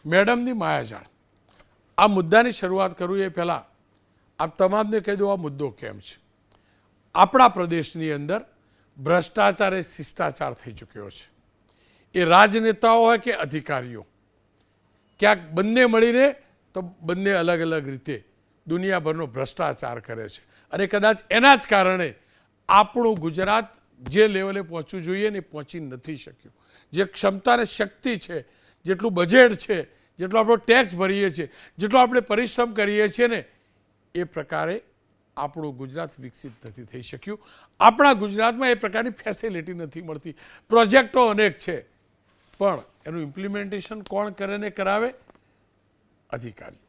મેડમની માયાજાળ. આ મુદ્દાની શરૂઆત કરું એ પહેલાં આપ તમામને કહી દો આ મુદ્દો કેમ છે. આપણા પ્રદેશની અંદર ભ્રષ્ટાચાર એ શિષ્ટાચાર થઈ ચૂક્યો છે. એ રાજનેતાઓ હોય કે અધિકારીઓ, ક્યાંક બંને મળીને તો બંને અલગ અલગ રીતે દુનિયાભરનો ભ્રષ્ટાચાર કરે છે. અને કદાચ એના જ કારણે આપણું ગુજરાત જે લેવલે પહોંચવું જોઈએ ને પહોંચી નથી શક્યું. જે ક્ષમતા અને શક્તિ છે, જેટલું બજેટ છે, જેટલો આપણો ટેક્સ ભરીએ છીએ, જેટલો આપણે પરિશ્રમ કરીએ છીએ ને એ પ્રકારે આપણું ગુજરાત વિકસિત નથી થઈ શક્યું. આપણા ગુજરાતમાં એ પ્રકારની ફેસિલિટી નથી મળતી. પ્રોજેક્ટો અનેક છે, પણ એનું ઇમ્પ્લિમેન્ટેશન કોણ કરે ને કરાવે? અધિકારીઓ.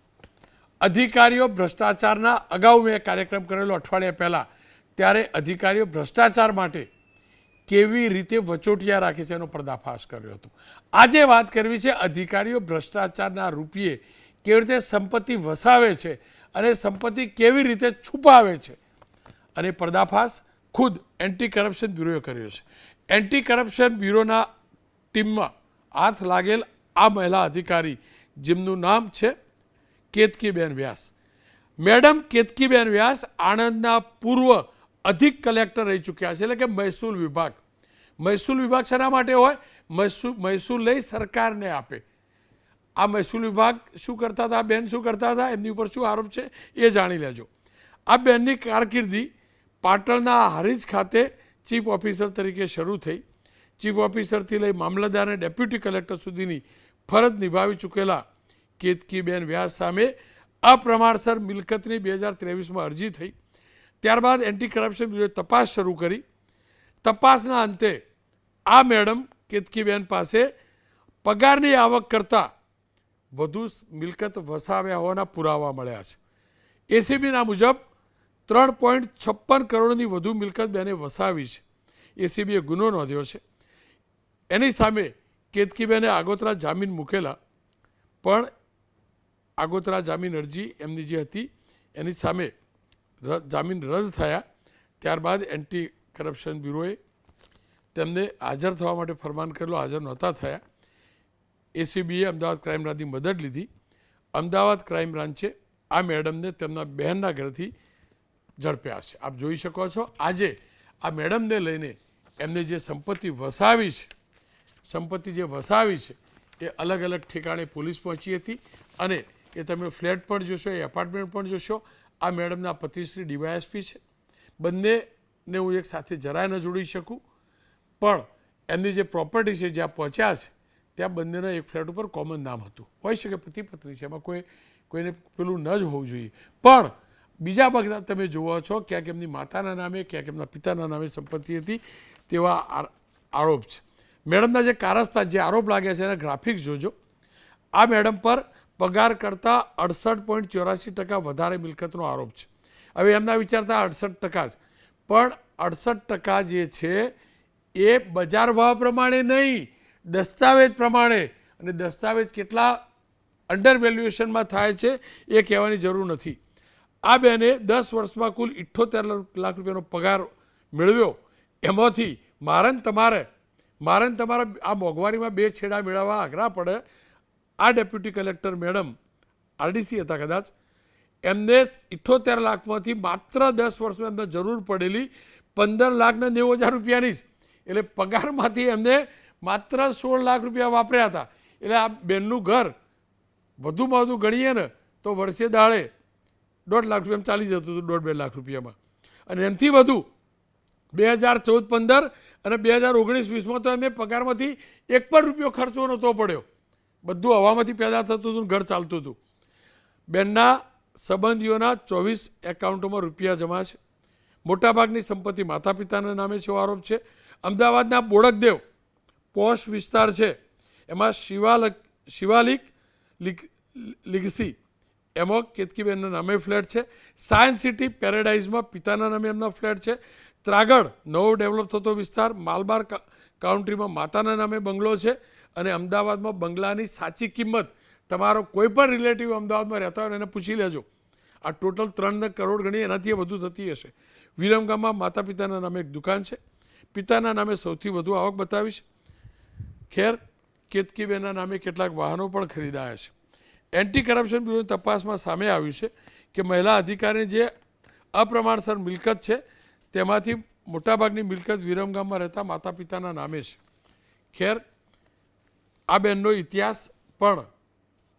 અધિકારીઓ ભ્રષ્ટાચારના અગાઉ મેં કાર્યક્રમ કરેલો અઠવાડિયા પહેલાં, ત્યારે અધિકારીઓ ભ્રષ્ટાચાર માટે કેવી રીતે વચોટિયા રાખે છે એનો પર્દાફાશ કર્યો હતો. આજે વાત કરવી છે અધિકારીઓ ભ્રષ્ટાચારના રૂપિયે કેવી રીતે સંપત્તિ વસાવે છે અને સંપત્તિ કેવી રીતે છુપાવે છે. અને પર્દાફાશ ખુદ એન્ટી કરપ્શન બ્યુરોએ કર્યો છે. એન્ટી કરપ્શન બ્યુરોના ટીમમાં હાથ લાગેલ આ મહિલા અધિકારી, જેમનું નામ છે કેતકીબેન વ્યાસ. મેડમ કેતકીબેન વ્યાસ આણંદના પૂર્વ અધિક કલેક્ટર રહી ચૂક્યા છે, એટલે કે મહેસૂલ વિભાગ. મહેસૂલ વિભાગ શેના માટે હોય? મહેસૂલ લઈ સરકારને આપે. આ મહેસૂલ વિભાગ શું કરતા હતા? બેન શું કરતા હતા? એમની ઉપર શું આરોપ છે એ જાણી લેજો. આ બેનની કારકિર્દી પાટણના હારીજ ખાતે ચીફ ઓફિસર તરીકે શરૂ થઈ. ચીફ ઓફિસરથી લઈ મામલતદાર અને ડેપ્યુટી કલેક્ટર સુધીની ફરજ નિભાવી ચૂકેલા કેતકીબેન વ્યાસ સામે અપ્રમાણસર મિલકતની 2023માં અરજી થઈ. ત્યારબાદ એન્ટી કરપ્શન બ્યુરોએ તપાસ શરૂ કરી. તપાસના અંતે આ મેડમ કેતકીબેન પાસે પગારની આવક કરતાં વધુ મિલકત વસાવ્યા હોવાના પુરાવા મળ્યા છે. એસીબીના મુજબ 3.56 કરોડની વધુ મિલકત બેને વસાવી છે. એસીબીએ ગુનો નોંધ્યો છે. એની સામે કેતકીબેને આગોતરા જામીન મૂકેલા, પણ આગોતરા જામીન અરજી એમની જે હતી એની સામે જામીન રદ થયા. ત્યારબાદ એન્ટી કરપ્શન બ્યુરોએ તેમને હાજર થવા માટે ફરમાન કરેલો, હાજર નહોતા થયા. એસીબીએ અમદાવાદ ક્રાઇમ બ્રાન્ચની મદદ લીધી. અમદાવાદ ક્રાઇમ બ્રાન્ચે આ મેડમને તેમના બહેનના ઘરેથી ઝડપ્યા છે. આપ જોઈ શકો છો આજે આ મેડમને લઈને એમને જે સંપત્તિ વસાવી છે એ અલગ અલગ ઠેકાણે પોલીસ પહોંચી હતી. અને એ તમે ફ્લેટ પણ જોશો, એ એપાર્ટમેન્ટ પણ જોશો. આ મેડમના પતિશ્રી ડીવાયએસપી છે. બંનેને હું એક સાથે જરાય ન જોડી શકું, પણ એમની જે પ્રોપર્ટી છે જ્યાં પહોંચ્યા છે ત્યાં બંનેના એક ફ્લેટ ઉપર કોમન નામ હતું. હોઈ શકે પતિ પત્ની છે, એમાં કોઈને પેલું ન જ હોવું જોઈએ. પણ બીજા ભાગના તમે જુઓ છો ક્યાંક એમની માતાના નામે, ક્યાંક એમના પિતાના નામે સંપત્તિ હતી, તેવા આરોપ છે. મેડમના જે કારસ્તાન, જે આરોપ લાગ્યા છે એના ગ્રાફિક્સ જોજો. આ મેડમ પર પગાર કરતાં 68.84% વધારે મિલકતનો આરોપ છે. હવે એમના વિચારતા 68% જ, પણ 68% જે છે એ બજાર ભાવ પ્રમાણે નહીં, દસ્તાવેજ પ્રમાણે. અને દસ્તાવેજ કેટલા અંડર વેલ્યુએશનમાં થાય છે એ કહેવાની જરૂર નથી. આ બેને 10 વર્ષમાં કુલ 78 લાખ રૂપિયાનો પગાર મેળવ્યો. એમાંથી મારે ને તમારે આ મોંઘવારીમાં બે છેડા મેળવવા અઘરા પડે. આ ડેપ્યુટી કલેક્ટર મેડમ આરડીસી હતા કદાચ, એમને 78 લાખમાંથી માત્ર 10 વર્ષમાં એમને જરૂર પડેલી 15,90,000 રૂપિયાની જ, એટલે પગારમાંથી એમને માત્ર 16 લાખ રૂપિયા વાપર્યા હતા. એટલે આ બેનનું ઘર વધુમાં વધુ ગણીએ ને તો વર્ષે દાડે 1.5 લાખ રૂપિયામાં ચાલી જતું હતું, 1.5-2 લાખ રૂપિયામાં. અને એમથી વધુ 2014-15 અને 2019-20માં તો એમને પગારમાંથી 1 પણ રૂપિયો ખર્ચવો નહોતો પડ્યો. બધું હવામાંથી પેદા થતું હતું, ઘર ચાલતું હતું. બેનના સંબંધીઓના 24 એકાઉન્ટોમાં રૂપિયા જમા છે. મોટાભાગની સંપત્તિ માતા પિતાના નામે છે, આરોપ છે. અમદાવાદના બોડકદેવ પોશ વિસ્તાર છે, એમાં શિવાલિક લીગસી એમાં કેતકીબેનના નામે ફ્લેટ છે. સાયન્સ સિટી પેરેડાઇઝમાં પિતાના નામે એમના ફ્લેટ છે. ત્રાગડ નવો ડેવલપ થતો વિસ્તાર માલબાર કાઉન્ટ્રીમાં માતાના નામે બંગલો છે. અને અમદાવાદમાં બંગલાની સાચી કિંમત તમારો કોઈ પણ રિલેટિવ અમદાવાદમાં રહેતા હોય એને પૂછી લેજો. આ ટોટલ 3 કરોડ ગણી એનાથી વધુ થતી હશે. વિરમગામમાં માતા પિતાના નામે એક દુકાન છે. પિતાના નામે સૌથી વધુ આવક બતાવી છે. ખેર કેતકીબેનના નામે કેટલાક વાહનો પણ ખરીદાયા છે. એન્ટી કરપ્શન બ્યુરોની તપાસમાં સામે આવ્યું છે કે મહિલા અધિકારીની જે અપ્રમાણસર મિલકત છે તેમાંથી મોટાભાગની મિલકત વિરમગામમાં રહેતા માતા પિતાના નામે છે. ખેર, આ બેનનો ઇતિહાસ પણ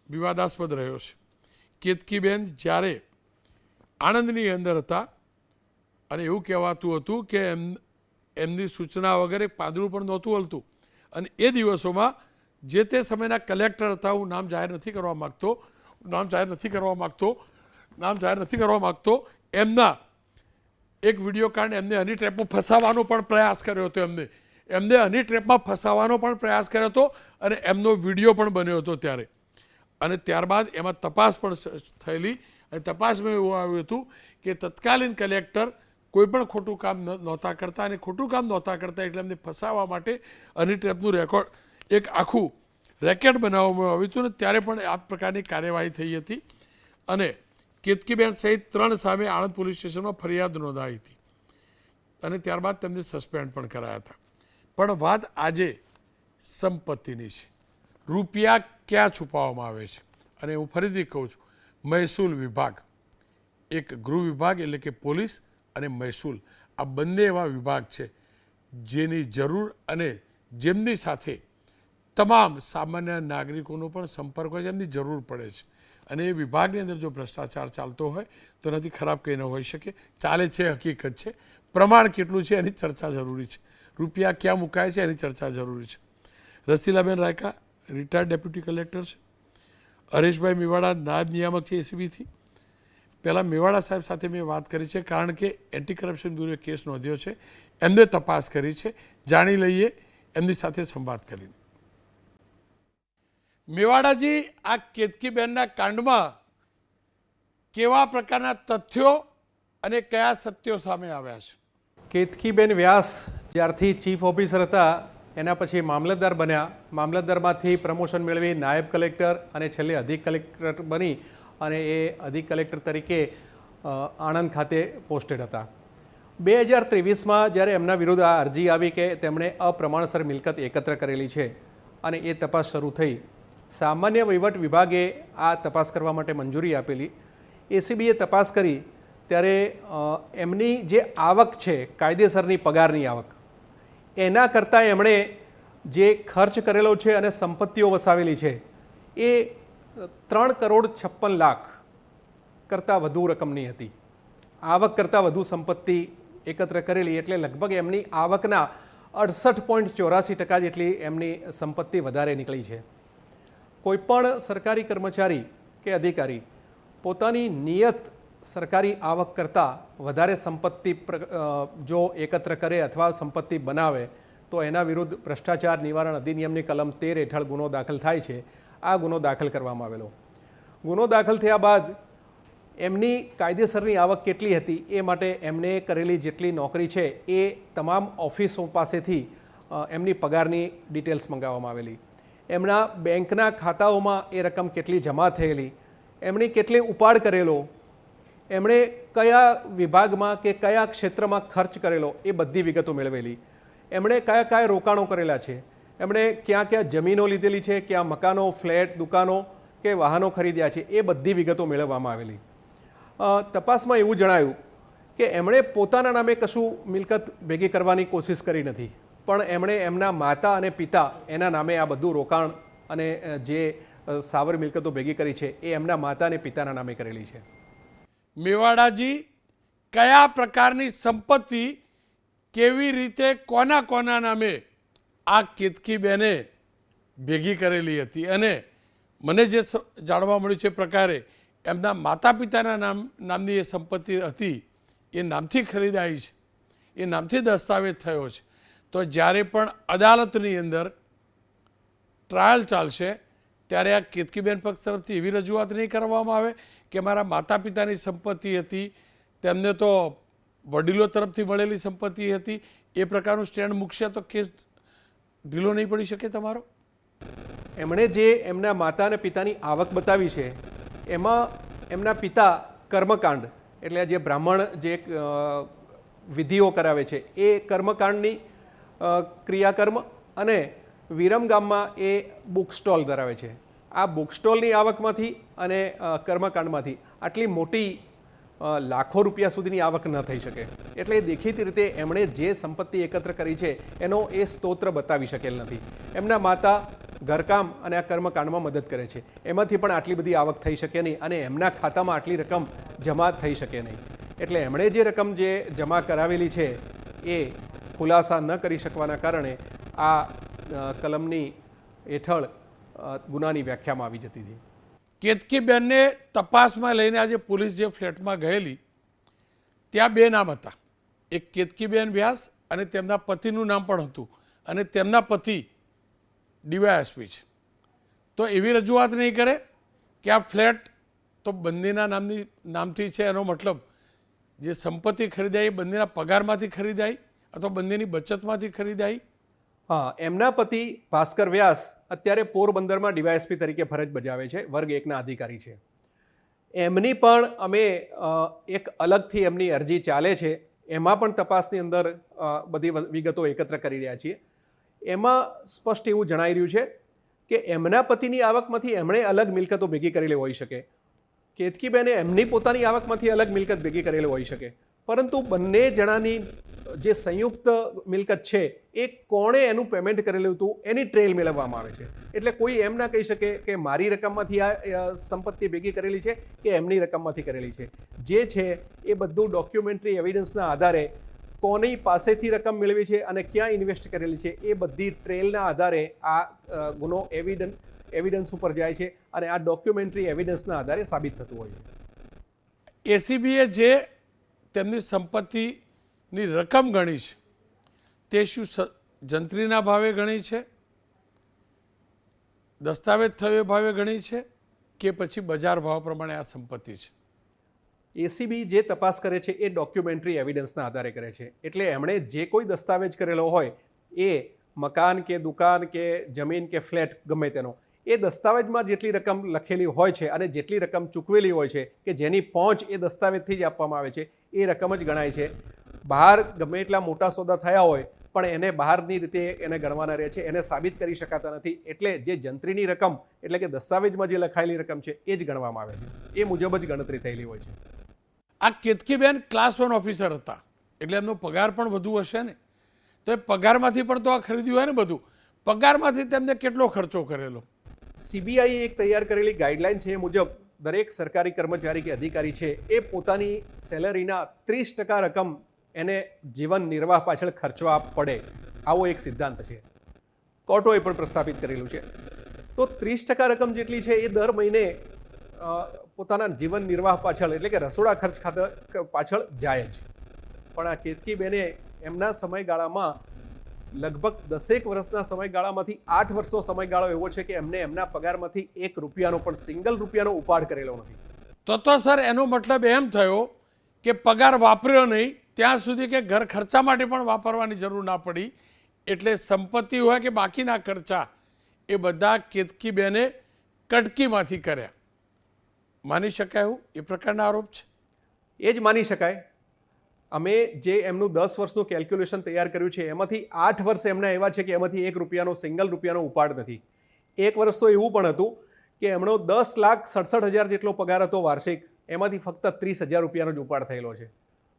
વિવાદાસ્પદ રહ્યો છે. કેતકીબેન જ્યારે આણંદની અંદર હતા અને એવું કહેવાતું હતું કે એમની સૂચના વગર એક પાંદડું પણ નહોતું હલતું, અને એ દિવસોમાં જે તે સમયના કલેક્ટર હતા, હું નામ જાહેર નથી કરવા માગતો, એમના એક વિડીયો કાંડ એમને હની ટ્રેપમાં ફસાવાનો પણ પ્રયાસ કર્યો હતો. એમને હની ટ્રેપમાં ફસાવાનો પણ પ્રયાસ કર્યો હતો અને એમનો વિડીયો પણ બન્યો હતો ત્યારે. અને ત્યારબાદ એમાં તપાસ પણ થયેલી અને તપાસમાં એવું આવ્યું હતું કે તત્કાલીન કલેક્ટર કોઈ પણ ખોટું કામ નહોતા કરતા, અને ખોટું કામ નહોતા કરતા એટલે એમને ફસાવવા માટે હની ટ્રેપનું એક આખું રેકેટ બનાવવામાં આવ્યું હતું, ને ત્યારે પણ આ પ્રકારની કાર્યવાહી થઈ હતી. અને કેતકીબેન સહિત 3 સામે આણંદ પોલીસ સ્ટેશનમાં ફરિયાદ નોંધાઈ હતી અને ત્યારબાદ તેમને સસ્પેન્ડ પણ કરાયા હતા. પણ વાત આજે સંપત્તિની છે. રૂપિયા ક્યાં છુપાવવામાં આવે છે? અને હું ફરીથી કહું છું, મહેસૂલ વિભાગ, એક ગૃહ વિભાગ એટલે કે પોલીસ અને મહેસૂલ, આ બંને એવા વિભાગ છે જેની જરૂર અને જેમની સાથે તમામ સામાન્ય નાગરિકોનો પણ સંપર્ક હોય છે, એમની જરૂર પડે છે. અને એ વિભાગની અંદર જો ભ્રષ્ટાચાર ચાલતો હોય તો નથી ખરાબ કંઈ ન હોઈ શકે. ચાલે છે, હકીકત છે. પ્રમાણ કેટલું છે એની ચર્ચા જરૂરી છે. રૂપિયા ક્યાં મુકાય છે એની ચર્ચા જરૂરી છે. રસીલાબેન રાયકા રિટાયર્ડ ડેપ્યુટી કલેક્ટર છે. હરેશભાઈ મેવાડા નાયબ નિયામક છે એસીબીથી. પહેલાં મેવાડા સાહેબ સાથે મેં વાત કરી છે, કારણ કે એન્ટી કરપ્શન બ્યુરોએ કેસ નોંધ્યો છે, એમને તપાસ કરી છે. જાણી લઈએ એમની સાથે સંવાદ કરીને. મેવાડાજી, આ કેતકીબેનના કાંડમાં કેવા પ્રકારના તથ્યો અને કયા સત્યો સામે આવ્યા છે? કેતકીબેન વ્યાસ જ્યારથી ચીફ ઓફિસર હતા એના પછી મામલતદાર બન્યા. મામલતદારમાંથી પ્રમોશન મેળવી નાયબ કલેક્ટર અને છેલ્લે અધિક કલેક્ટર બની અને એ અધિક કલેક્ટર તરીકે આણંદ ખાતે પોસ્ટેડ હતા. 2023માં જ્યારે એમના વિરુદ્ધ આ અરજી આવી કે તેમણે અપ્રમાણસર મિલકત એકત્ર કરેલી છે અને એ તપાસ શરૂ થઈ, સામાન્ય વહીવટ વિભાગે આ તપાસ કરવા માટે મંજૂરી આપેલી. એસીબીએ તપાસ કરી ત્યારે એમની જે આવક છે, કાયદેસરની પગારની આવક, એના કરતાં એમણે જે ખર્ચ કરેલો છે અને સંપત્તિઓ વસાવેલી છે એ 3,56,00,000 કરતાં વધુ રકમની હતી. આવક કરતાં વધુ સંપત્તિ એકત્ર કરેલી, એટલે લગભગ એમની આવકના 68.84% જેટલી એમની સંપત્તિ વધારે નીકળી છે. કોઈપણ સરકારી કર્મચારી કે અધિકારી પોતાની નિયત સરકારી આવક કરતાં વધારે સંપત્તિ જો એકત્ર કરે અથવા સંપત્તિ બનાવે તો એના વિરુદ્ધ ભ્રષ્ટાચાર નિવારણ અધિનિયમની કલમ 13 હેઠળ ગુનો દાખલ થાય છે. આ ગુનો દાખલ કરવામાં આવેલો. ગુનો દાખલ થયા બાદ એમની કાયદેસરની આવક કેટલી હતી એ માટે એમને કરેલી જેટલી નોકરી છે એ તમામ ઓફિસો પાસેથી એમની પગારની ડિટેલ્સ મંગાવવામાં આવેલી. એમના બેંકના ખાતાઓમાં એ રકમ કેટલી જમા થયેલી, એમણે કેટલી ઉપાડ કરેલો, એમણે કયા વિભાગમાં કે કયા ક્ષેત્રમાં ખર્ચ કરેલો એ બધી વિગતો મેળવેલી. એમણે કયા કયા રોકાણો કરેલા છે, એમણે ક્યાં ક્યાં જમીનો લીધેલી છે, ક્યાં મકાનો, ફ્લેટ, દુકાનો કે વાહનો ખરીદ્યા છે, એ બધી વિગતો મેળવવામાં આવેલી. તપાસમાં એવું જણાયું કે એમણે પોતાના નામે કશું મિલકત ભેગી કરવાની કોશિશ કરી નથી, પણ એમણે એમના માતા અને પિતા એના નામે આ બધું રોકાણ અને જે સાવર મિલકતો ભેગી કરી છે એ એમના માતા અને પિતાના નામે કરેલી છે. મેવાડાજી, કયા પ્રકારની સંપત્તિ કેવી રીતે કોના કોના નામે આ કેતકીબેને ભેગી કરેલી હતી? અને મને જે જાણવા મળ્યું છે પ્રકારે એમના માતા પિતાના નામની એ સંપત્તિ હતી એ નામથી ખરીદાઈ છે, એ નામથી દસ્તાવેજ થયો છે. તો જ્યારે પણ અદાલતની અંદર ટ્રાયલ ચાલશે ત્યારે આ કેતકીબેન પક્ષ તરફથી એવી રજૂઆત નહીં કરવામાં આવે કે મારા માતા પિતાની સંપત્તિ હતી, તેમને તો વડીલો તરફથી મળેલી સંપત્તિ હતી, એ પ્રકારનું સ્ટેન્ડ મૂકશે તો કેસ ઢીલો નહીં પડી શકે તમારો? એમણે જે એમના માતા અને પિતાની આવક બતાવી છે એમાં એમના પિતા કર્મકાંડ એટલે જે બ્રાહ્મણ જે વિધિઓ કરાવે છે એ કર્મકાંડની ક્રિયાકર્મ અને વિરમગામમાં એ બુક સ્ટોલ ધરાવે છે. આ બુક સ્ટોલની આવકમાંથી અને કર્મકાંડમાંથી આટલી મોટી લાખો રૂપિયા સુધીની આવક ન થઈ શકે. એટલે દેખીતી રીતે એમણે જે સંપત્તિ એકત્ર કરી છે એનો એ સ્તોત્ર બતાવી શકેલ નથી. એમના માતા ઘરકામ અને આ કર્મકાંડમાં મદદ કરે છે, એમાંથી પણ આટલી બધી આવક થઈ શકે નહીં અને એમના ખાતામાં આટલી રકમ જમા થઈ શકે નહીં. એટલે એમણે જે રકમ જે જમા કરાવેલી છે એ ખુલાસા ન કરી શકવાના કારણે આ કલમની હેઠળ ગુનાની વ્યાખ્યામાં આવી જતી હતી. કેતકીબેનને તપાસમાં લઈને આજે પોલીસ જે ફ્લેટમાં ગયેલી ત્યાં બે નામ હતા, એક કેતકીબેન વ્યાસ અને તેમના પતિનું નામ પણ હતું અને તેમના પતિ ડીવાયએસપી છે. તો એવી રજૂઆત નહીં કરે કે આ ફ્લેટ તો બંનેના નામથી છે, એનો મતલબ જે સંપત્તિ ખરીદાઈ એ બંનેના પગારમાંથી ખરીદાઈ અથવા બંનેની બચતમાંથી ખરીદાઈ. હા, એમના પતિ ભાસ્કર વ્યાસ અત્યારે પોરબંદરમાં ડીવાયએસપી તરીકે ફરજ બજાવે છે, વર્ગ 1ના અધિકારી છે. એમની પણ અમે એક અલગથી એમની અરજી ચાલે છે, એમાં પણ તપાસની અંદર બધી વિગતો એકત્ર કરી રહ્યા છીએ. એમાં સ્પષ્ટ એવું જણાઈ રહ્યું છે કે એમના પતિની આવકમાંથી એમણે અલગ મિલકતો ભેગી કરેલી હોઈ શકે, કેતકીબેને એમની પોતાની આવકમાંથી અલગ મિલકત ભેગી કરેલી હોઈ શકે, પરંતુ બંને જણાની જે સંયુક્ત મિલકત છે એ કોણે એનું પેમેન્ટ કરેલું હતું એની ટ્રેલ મેળવવામાં આવે છે. એટલે કોઈ એમ ના કહી શકે કે મારી રકમમાંથી આ સંપત્તિ ભેગી કરેલી છે કે એમની રકમમાંથી કરેલી છે. જે છે એ બધું ડોક્યુમેન્ટરી એવિડન્સના આધારે કોની પાસેથી રકમ મેળવી છે અને ક્યાં ઇન્વેસ્ટ કરેલી છે એ બધી ટ્રેલના આધારે આ ગુનો એવિડન્સ ઉપર જાય છે અને આ ડોક્યુમેન્ટરી એવિડન્સના આધારે સાબિત થતું હોય છે. એસીબીએ જે તેમની સંપત્તિની રકમ ગણી છે તે શું જંત્રીના ભાવે ગણી છે, દસ્તાવેજ થયો ભાવે ગણી છે કે પછી બજાર ભાવ પ્રમાણે આ સંપત્તિ છે? એસીબી જે તપાસ કરે છે એ ડોક્યુમેન્ટરી એવિડન્સના આધારે કરે છે. એટલે એમણે જે કોઈ દસ્તાવેજ કરેલો હોય એ મકાન કે દુકાન કે જમીન કે ફ્લેટ ગમે તેનો, એ દસ્તાવેજમાં જેટલી રકમ લખેલી હોય છે અને જેટલી રકમ ચૂકવેલી હોય છે કે જેની પહોંચ એ દસ્તાવેજથી જ આપવામાં આવે છે એ રકમ જ ગણાય છે. બહાર ગમે એટલા મોટા સોદા થયા હોય પણ એને બહારની રીતે એને ગણવાના રહે છે, એને સાબિત કરી શકાતા નથી. એટલે જે જંત્રીની રકમ એટલે કે દસ્તાવેજમાં જે લખાયેલી રકમ છે એ જ ગણવામાં આવે છે, એ મુજબ જ ગણતરી થયેલી હોય છે. આ કેતકીબેન ક્લાસ 1 ઓફિસર હતા એટલે એમનો પગાર પણ વધુ હશે ને, તો એ પગારમાંથી પણ તો આ ખરીદ્યું હોય ને બધું. પગારમાંથી તેમને કેટલો ખર્ચો કરેલો? સીબીઆઈએ એક તૈયાર કરેલી ગાઈડલાઈન છે એ મુજબ દરેક સરકારી કર્મચારી કે અધિકારી છે એ પોતાની સેલરીના 30% રકમ એને જીવન નિર્વાહ પાછળ ખર્ચવા પડે, આવો એક સિદ્ધાંત છે. કોર્ટોએ પણ પ્રસ્થાપિત કરેલું છે. તો 30% રકમ જેટલી છે એ દર મહિને પોતાના જીવન નિર્વાહ પાછળ એટલે કે રસોડા ખર્ચ ખાતે પાછળ જાય જ. પણ આ કેતકીબેને એમના સમયગાળામાં લગભગ 10 વર્ષના સમયગાળામાંથી 8 વર્ષનો સમયગાળો એવો છે કે એમને એમના પગારમાંથી 1 રૂપિયાનો પણ સિંગલ રૂપિયાનો ઉપાડ કરેલો નથી. તો સર એનો મતલબ એમ થયો કે પગાર વાપર્યો નહીં ત્યાં સુધી કે ઘર ખર્ચા માટે પણ વાપરવાની જરૂર ના પડી, એટલે સંપત્તિ હોય કે બાકીના ખર્ચા એ બધા કેતકીબેને કટકીમાંથી કર્યા. માની શકાય એવું એ પ્રકારના આરોપ છે? એ જ માની શકાય. અમે જે એમનું 10 વર્ષનું કેલ્ક્યુલેશન તૈયાર કર્યું છે એમાંથી 8 વર્ષ એમના એવા છે કે એમાંથી 1 રૂપિયાનો સિંગલ રૂપિયાનો ઉપાડ નથી. એક વર્ષ તો એવું પણ હતું કે એમનો 10,67,000 જેટલો પગાર હતો વાર્ષિક, એમાંથી ફક્ત 30,000 રૂપિયાનો જ ઉપાડ થયેલો છે.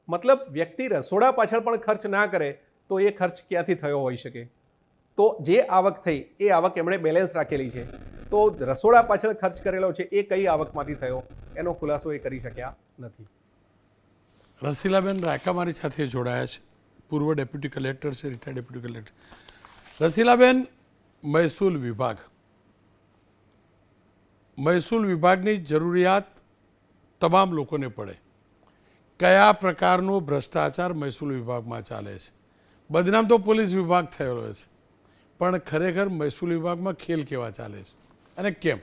મતલબ વ્યક્તિ રસોડા પાછળ પણ ખર્ચ ના કરે તો એ ખર્ચ ક્યાંથી થયો હોઈ શકે? તો જે આવક થઈ એ આવક એમણે બેલેન્સ રાખેલી છે, તો રસોડા પાછળ ખર્ચ કરેલો છે એ કઈ આવકમાંથી થયો એનો ખુલાસો એ કરી શક્યા નથી. રસીલાબેન રાયકા મારી સાથે જોડાયા છે, પૂર્વ ડેપ્યુટી કલેક્ટર છે, રિટાયર્ડ ડેપ્યુટી કલેક્ટર. રસીલાબેન, મહેસૂલ વિભાગની જરૂરિયાત તમામ લોકોને પડે. કયા પ્રકારનો ભ્રષ્ટાચાર મહેસૂલ વિભાગમાં ચાલે છે? બદનામ તો પોલીસ વિભાગ થયેલો છે, પણ ખરેખર મહેસૂલ વિભાગમાં ખેલ કેવા ચાલે છે અને કેમ?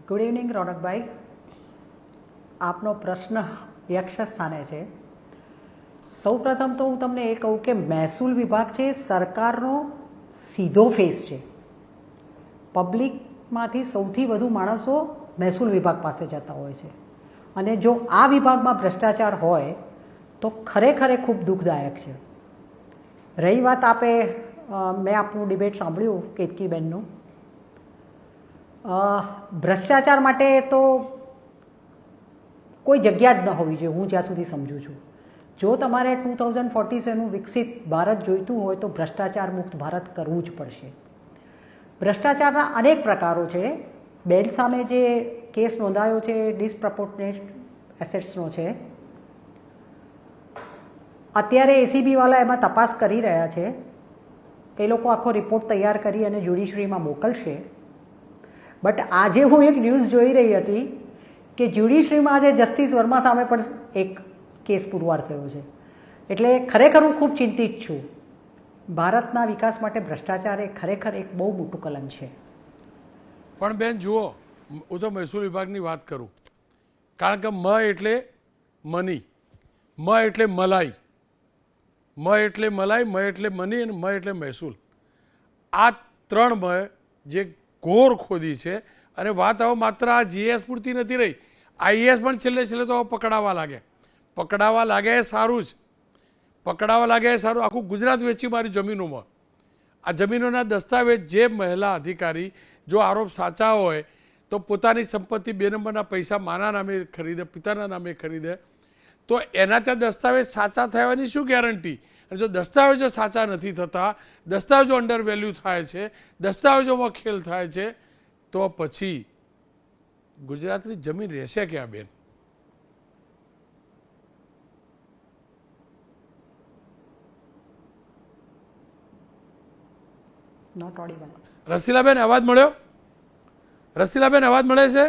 ગુડ ઇવનિંગ રોનકભાઈ, આપનો પ્રશ્ન યક્ષસ્થાને છે. સૌપ્રથમ તો હું તમને એ કહું કે મહેસૂલ વિભાગ છે એ સરકારનો સીધો ફેસ છે. પબ્લિકમાંથી સૌથી વધુ માણસો મહેસૂલ વિભાગ પાસે જતા હોય છે અને જો આ વિભાગમાં ભ્રષ્ટાચાર હોય તો ખરેખર એ ખૂબ દુઃખદાયક છે. રહી વાત મેં આપનું ડિબેટ સાંભળ્યું કેતકીબેનનું, ભ્રષ્ટાચાર માટે તો કોઈ જગ્યા જ ન હોવી જોઈએ હું જ્યાં સુધી સમજું છું. જો તમારે 2047 વિકસિત ભારત જોઈતું હોય તો ભ્રષ્ટાચાર મુક્ત ભારત કરવું જ પડશે. ભ્રષ્ટાચારના અનેક પ્રકારો છે. બેન સામે જે કેસ નોંધાયો છે ડિસપ્રપોર્શનેટ એસેટ્સનો છે. અત્યારે એસીબીવાળા એમાં તપાસ કરી રહ્યા છે. એ લોકો આખો રિપોર્ટ તૈયાર કરી અને જ્યુડિશરીમાં મોકલશે. બટ આજે હું એક ન્યૂઝ જોઈ રહી હતી કે જ્યુડિશરીમાં આજે જસ્ટિસ વર્મા સામે પણ એક કેસ પુરવાર થયો છે. એટલે ખરેખર હું ખૂબ ચિંતિત છું. ભારતના વિકાસ માટે ભ્રષ્ટાચાર એ ખરેખર એક બહુ મોટું કલંક છે. પણ બેન જુઓ, હું તો મહેસૂલ વિભાગની વાત કરું, કારણ કે એટલે મની, એટલે મલાઈ, એટલે મલાઈ, એટલે મની અને એટલે મહેસૂલ. આ 3 જે ઘોર ખોદી છે. અને વાત હવે માત્ર આ જીએસ પૂરતી નથી રહી, આઈએસ પણ છેલ્લે તો પકડાવા લાગે એ સારું જ. પકડાવા લાગે એ સારું. આખું ગુજરાત વેચી મારી જમીનોમાં. આ જમીનોના દસ્તાવેજ જે મહિલા અધિકારી જો આરોપ સાચા હોય તો પોતાની સંપત્તિ 2 નંબરના પૈસા માના નામે ખરીદે, પિતાના નામે ખરીદે, તો એના ત્યાં દસ્તાવેજ સાચા થવાની શું ગેરંટી? અને જો દસ્તાવેજો સાચા નથી થતા, દસ્તાવેજો અંડર વેલ્યુ થાય છે, દસ્તાવેજોમાં ખેલ થાય છે, તો પછી ગુજરાતની જમીન રહેશે ક્યાં બેન? Not audible. રસીલાબેન અવાજ મળ્યો? રસીલાબેન અવાજ મળે છે?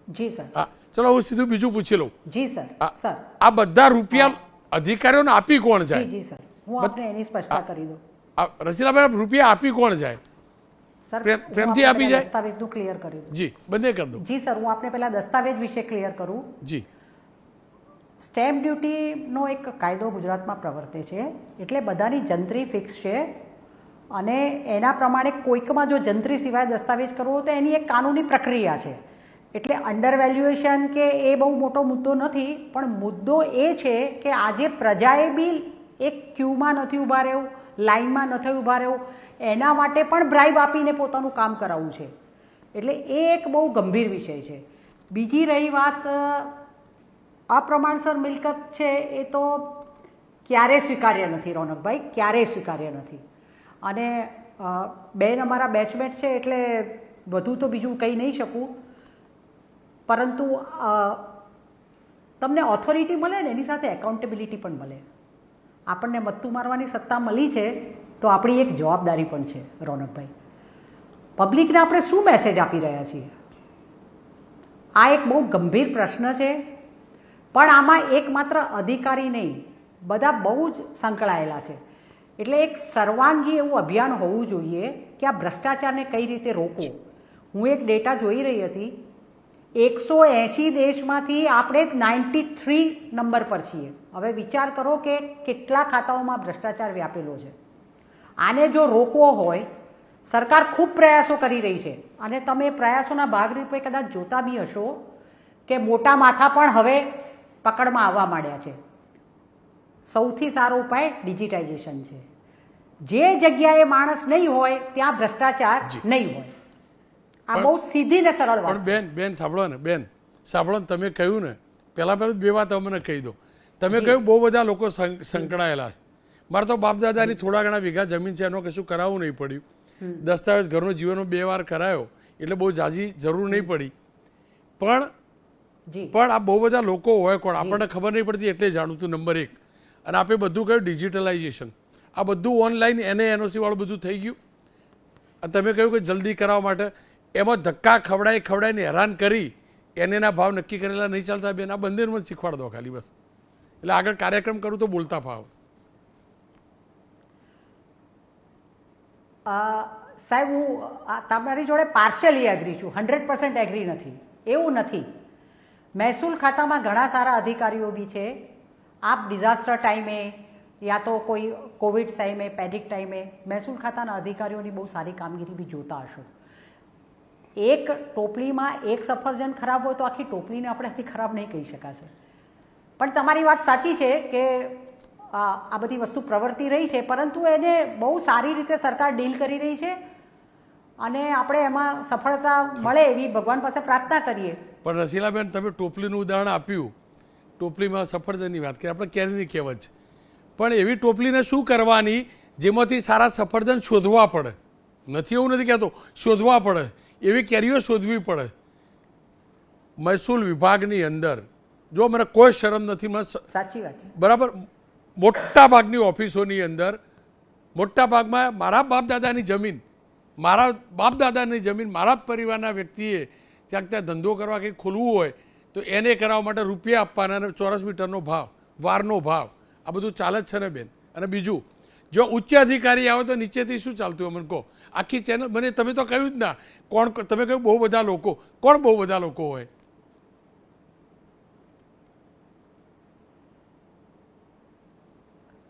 જી સર. હા, ચલો હું સીધું બીજું પૂછી લઉં. જી સર. સર, આ બધા રૂપિયા અધિકારીઓને આપી કોણ જાય? જી સર, હું આપને એની સ્પષ્ટતા કરી દઉં. રસીલાબેન, રૂપિયા આપી કોણ જાય? સર, પ્રેમથી આપી જાય? દસ્તાવેજનું ક્લિયર કરી દઉં. જી, બંને કરી દો. જી સર, હું આપને પહેલા દસ્તાવેજ વિશે ક્લિયર કરું. જી. સ્ટેમ્પ ડ્યુટીનો એક કાયદો ગુજરાતમાં પ્રવર્તે છે, એટલે બધાની જંત્રી ફિક્સ છે. અને એના પ્રમાણે કોઈકમાં જો જંત્રી સિવાય દસ્તાવેજ કરવો હોય તો એની એક કાનૂની પ્રક્રિયા છે. એટલે અંડર વેલ્યુએશન કે એ બહુ મોટો મુદ્દો નથી, પણ મુદ્દો એ છે કે આજે પ્રજાએ બી એક ક્યુમાં નથી ઊભા રહેવું, લાઇનમાં નથી ઊભા રહેવું, એના માટે પણ બ્રાઇબ આપીને પોતાનું કામ કરાવવું છે. એટલે એ એક બહુ ગંભીર વિષય છે. બીજી રહી વાત અપ્રમાણસર મિલકત છે, એ તો ક્યારેય સ્વીકાર્ય નથી રોનકભાઈ, ક્યારેય સ્વીકાર્ય નથી. અને બેન અમારા બેચમેટ છે એટલે વધુ તો બીજું કહી નહીં શકું, પરંતુ તમને ઓથોરિટી મળે ને એની સાથે એકાઉન્ટેબિલિટી પણ મળે. આપણને મત્તું મારવાની સત્તા મળી છે તો આપણી એક જવાબદારી પણ છે રોનકભાઈ. પબ્લિકને આપણે શું મેસેજ આપી રહ્યા છીએ? આ એક બહુ ગંભીર પ્રશ્ન છે. પણ આમાં એકમાત્ર અધિકારી નહીં, બધા બહુ જ સંકળાયેલા છે. એટલે એક સર્વાંગી એવું અભિયાન હોવું જોઈએ કે આ ભ્રષ્ટાચારને કઈ રીતે રોકવો. હું એક ડેટા જોઈ રહી હતી, 180 દેશમાંથી આપણે 93 નંબર પર છીએ. હવે વિચાર કરો કે કેટલા ખાતાઓમાં ભ્રષ્ટાચાર વ્યાપેલો છે. આને જો રોકવો હોય, સરકાર ખૂબ પ્રયાસો કરી રહી છે. અને તમે પ્રયાસોના ભાગરૂપે કદાચ જોતા બી હશો કે મોટા માથા પણ હવે પકડમાં આવવા માંડ્યા છે. સૌથી સારો ઉપાય ડિજિટાઇઝેશન છે. જે જગ્યાએ માણસ નહીં હોય ત્યાં ભ્રષ્ટાચાર નહીં હોય. આ બહુ સીધી ને સરળ વાત. પણ બેન સાંભળો ને, સાંભળો ને, તમે કહ્યું ને, પહેલા 2 વાત મને કહી દો. તમે કહ્યું બહુ બધા લોકો સંકળાયેલા છે. મારે તો બાપ દાદાની થોડા ઘણા વીઘા જમીન છે, એનો કશું કરાવવું નહીં પડ્યું. દસ્તાવેજ ઘરનો જીવનનો 2 વાર કરાયો, એટલે બહુ જાજી જરૂર નહીં પડી. પણ આ બહુ બધા લોકો હોય કોણ આપણને ખબર નહીં પડતી, એટલે જાણું તું. નંબર 1. અને આપણે બધું કહ્યું ડિજિટલાઇઝેશન, આ બધું ઓનલાઈન એનઓસી વાળું બધું થઈ ગયું. તમે કહ્યું કે જલ્દી કરાવવા માટે એમાં ધક્કા ખવડાવીને હેરાન કરી એના ભાવ નક્કી કરેલા નહીં ચાલતા બેન. આ બંનેનું મને શીખવાડ દો ખાલી બસ, એટલે આગળ કાર્યક્રમ કરું તો બોલતા ફાવ. સાહેબ, હું તમારી જોડે પાર્શિયલી એગ્રી છું, 100% એગ્રી નથી. એવું નથી. મહેસૂલ ખાતામાં ઘણા સારા અધિકારીઓ બી છે. આપ ડિઝાસ્ટર ટાઈમે યા તો કોઈ કોવિડ ટાઈમે, પેનિક ટાઈમે મહેસૂલ ખાતાના અધિકારીઓની બહુ સારી કામગીરી બી જોતા હશો. એક ટોપલીમાં એક સફરજન ખરાબ હોય તો આખી ટોપલીને આપણે ખરાબ નહીં કહી શકાશે. પણ તમારી વાત સાચી છે કે આ બધી વસ્તુ પ્રવર્તી રહી છે, પરંતુ એને બહુ સારી રીતે સરકાર ડીલ કરી રહી છે અને આપણે એમાં સફળતા મળે એવી ભગવાન પાસે પ્રાર્થના કરીએ. પણ રસીલાબેન, તમે ટોપલીનું ઉદાહરણ આપ્યું, ટોપલીમાં સફરજનની વાત કરી, આપણે કેરીની કહેવત છે, પણ એવી ટોપલીને શું કરવાની જેમાંથી સારા સફરજન શોધવા પડે? નથી, એવું નથી કહેતો, શોધવા પડે, એવી કેરીઓ શોધવી પડે. મહેસૂલ વિભાગની અંદર જો મને કોઈ શરમ નથી, મને સાચી વાત છે, બરાબર, મોટા ભાગની ઓફિસોની અંદર મોટા ભાગમાં મારા બાપ દાદાની જમીન, મારા બાપ દાદાની જમીન, મારા જ પરિવારના વ્યક્તિએ ક્યાંક ત્યાં ધંધો કરવા કંઈક ખોલવું હોય તો એને કરાવવા માટે રૂપિયા આપવાના અને ચોરસ મીટરનો ભાવ, વારનો ભાવ, આ બધું ચાલે જ છે ને બેન. અને બીજું, જો ઉચ્ચ અધિકારી આવે તો નીચેથી શું ચાલતું હોય મને કહો? આખી ચેનલ મને તમે તો કહ્યું જ ના, કોણ તમે કહ્યું બહુ બધા લોકો, કોણ બહુ બધા લોકો હોય?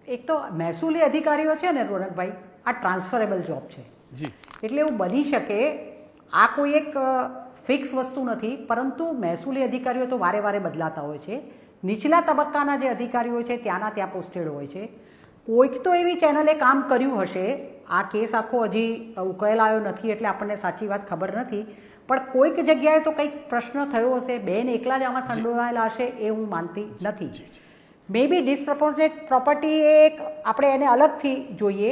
એક તો મહેસૂલી અધિકારીઓ છે ને રોનકભાઈ, આ ટ્રાન્સફરેબલ જોબ છે. જી, એટલે એવું બની શકે આ કોઈ એક ફિક્સ વસ્તુ નથી, પરંતુ મહેસૂલી અધિકારીઓ તો વારે વારે બદલાતા હોય છે. નીચલા તબક્કાના જે અધિકારીઓ છે ત્યાંના ત્યાં પોસ્ટેડ હોય છે. કોઈક તો એવી ચેનલે કામ કર્યું હશે, આ કેસ આખો હજી ઉકેલાયો નથી એટલે આપણને સાચી વાત ખબર નથી, પણ કોઈક જગ્યાએ તો કંઈક પ્રશ્ન થયો હશે. બેન એકલા જ આમાં સંડોવાયેલા હશે એ હું માનતી નથી. મે બી ડિસપ્રોપોર્શનેટ પ્રોપર્ટી એક આપણે એને અલગથી જોઈએ,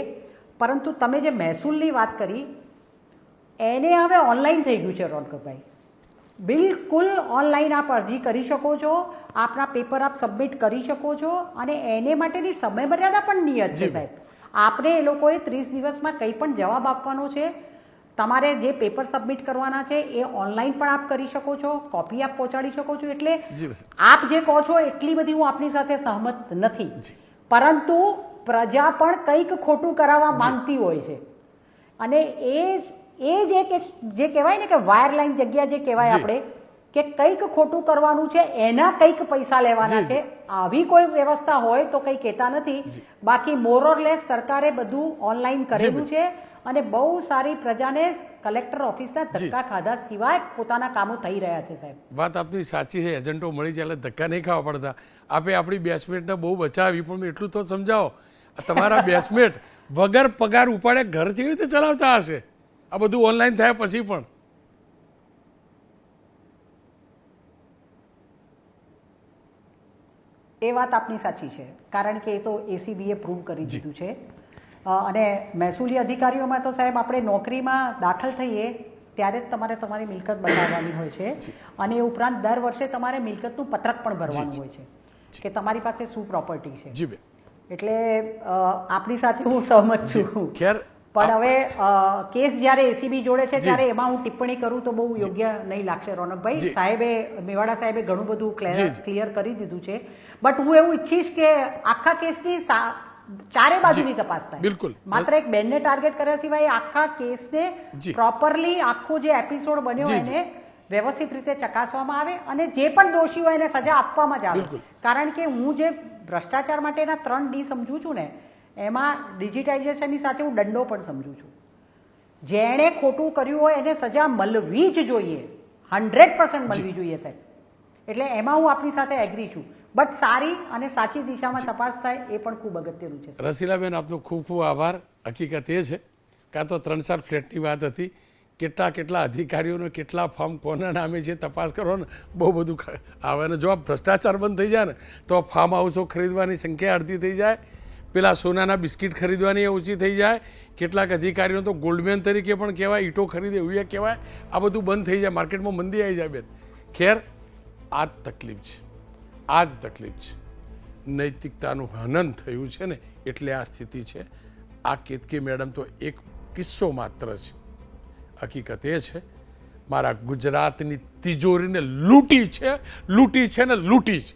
પરંતુ તમે જે મહેસૂલની વાત કરી એને હવે ઓનલાઈન થઈ ગયું છે રોનકભાઈ. બિલકુલ ઓનલાઈન આપ અરજી કરી શકો છો, આપના પેપર આપ સબમિટ કરી શકો છો અને એને માટેની સમયમર્યાદા પણ નિયત છે સાહેબ. આપણે એ લોકોએ 30 દિવસમાં કંઈ પણ જવાબ આપવાનો છે. તમારે જે પેપર સબમિટ કરવાના છે એ ઓનલાઈન પણ આપ કરી શકો છો, કોપી આપ પહોંચાડી શકો છો. એટલે આપ જે કહો છો એટલી બધી હું આપની સાથે સહમત નથી, પરંતુ પ્રજા પણ કંઈક ખોટું કરાવવા માંગતી હોય છે અને એ જે કહેવાય ને કે વાયર લાઈન જગ્યા જે કહેવાય આપણે કે કંઈક ખોટું કરવાનું છે, એના કંઈક પૈસા લેવાના છે, આવી કોઈ વ્યવસ્થા હોય તો કંઈ કહેતા નથી. બાકી મોરઓરલેસ સરકારે બધું ઓનલાઈન કરેલું છે અને બહુ સારી પ્રજાને કલેક્ટર ઓફિસના ધક્કા ખાધા સિવાય પોતાના કામો થઈ રહ્યા છે સાહેબ. વાત આપની સાચી છે, એજન્ટો મળી જાય એટલે ધક્કા નહીં ખાવા પડતા. આપે આપણી બેચમેટને બહુ બચાવી, પણ એટલું તો સમજાવો, તમારા બેચમેટ વગર પગાર ઉપાડે ઘર કેવી રીતે ચલાવતા હશે આ બધું ઓનલાઈન થયા પછી પણ? એ વાત આપની સાચી છે, કારણ કે એ તો એસીબીએ પ્રૂવ કરી દીધું છે. અને મહેસૂલી અધિકારીઓમાં તો સાહેબ આપણે નોકરીમાં દાખલ થઈએ ત્યારે જ તમારે તમારી મિલકત બતાવવાની હોય છે અને એ ઉપરાંત દર વર્ષે તમારે મિલકતનું પત્રક પણ ભરવાનું હોય છે કે તમારી પાસે શું પ્રોપર્ટી છે. જી બેન, એટલે આપણી સાથે હું સહમત છું. પણ હવે કેસ જ્યારે એસીબી જોડે છે ત્યારે એમાં હું ટિપ્પણી કરું તો બહુ યોગ્ય નહીં લાગશે રોનકભાઈ. સાહેબે, મેવાડા સાહેબે ઘણું બધું ક્લિયર કરી દીધું છે, બટ હું એવું ઈચ્છીશ કે આખા કેસની ચારે બાજુની તપાસ થાય. બિલકુલ, માત્ર એક બેનને ટાર્ગેટ કર્યા સિવાય આખા કેસને પ્રોપરલી આખો જે એપિસોડ બન્યો એને વ્યવસ્થિત રીતે ચકાસવામાં આવે અને જે પણ દોષી હોય એને સજા આપવામાં જ આવે. કારણ કે હું જે ભ્રષ્ટાચાર માટેના 3D સમજું છું ને, એમાં ડિજિટાઇઝેશનની સાથે હું દંડો પણ સમજું છું. જેણે ખોટું કર્યું હોય એને સજા મળવી જ જોઈએ, 100% મળવી જોઈએ સાહેબ. એટલે એમાં હું આપની સાથે એગ્રી છું, બટ સારી અને સાચી દિશામાં તપાસ થાય એ પણ ખૂબ અગત્યનું છે. રસીલાબેન, આપનો ખૂબ ખૂબ આભાર. હકીકત એ છે કાં તો 3-4 ફ્લેટની વાત હતી, કેટલા અધિકારીઓને કેટલા ફોર્મ કોના નામે છે તપાસ કરવાનો બહુ બધું આવે. અને જો આ ભ્રષ્ટાચાર બંધ થઈ જાય ને તો ફાર્મ હાઉસો ખરીદવાની સંખ્યા અડધી થઈ જાય, પેલા સોનાના બિસ્કિટ ખરીદવાની ઓછી થઈ જાય, કેટલાક અધિકારીઓ તો ગોલ્ડમેન તરીકે પણ કહેવાય, ઈંટો ખરીદે એવું કહેવાય, આ બધું બંધ થઈ જાય, માર્કેટમાં મંદી આવી જાય બેન. ખેર, આ જ તકલીફ છે, આ જ તકલીફ છે. નૈતિકતાનું હનન થયું છે ને એટલે આ સ્થિતિ છે. આ કેતકી મેડમ તો એક કિસ્સો માત્ર છે. હકીકત એ છે મારા ગુજરાતની તિજોરીને લૂંટી છે ને લૂંટી છે.